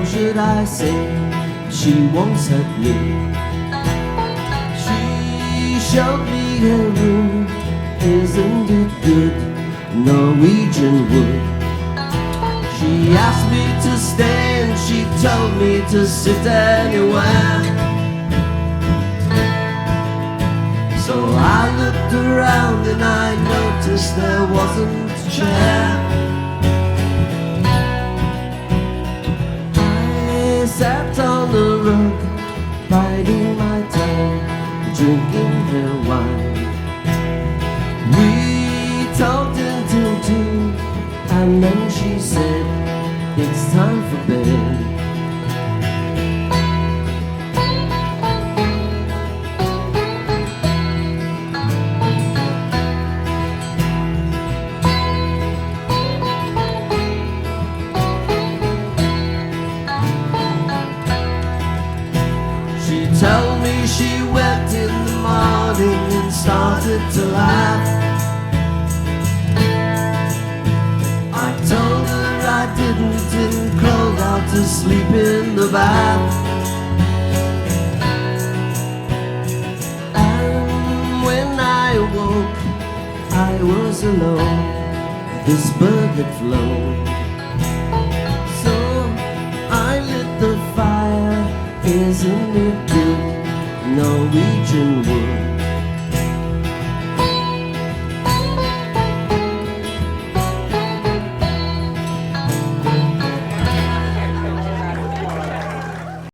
Should I say she once had me? She showed me her room. Isn't it good? Norwegian wood. She asked me to stay and she told me to sit anywhere. So I looked around and I noticed there wasn't a chair. Sat on the rug, biding my time, drinking her wine. We talked until 2, and then she said, it's time for bed. She told me she wept in the morning and started to laugh. I told her I didn't and crawled out to sleep in the bath. And when I awoke, I was alone. This bird had flown. So I lit the fire. Isn't it good? Norwegian wood.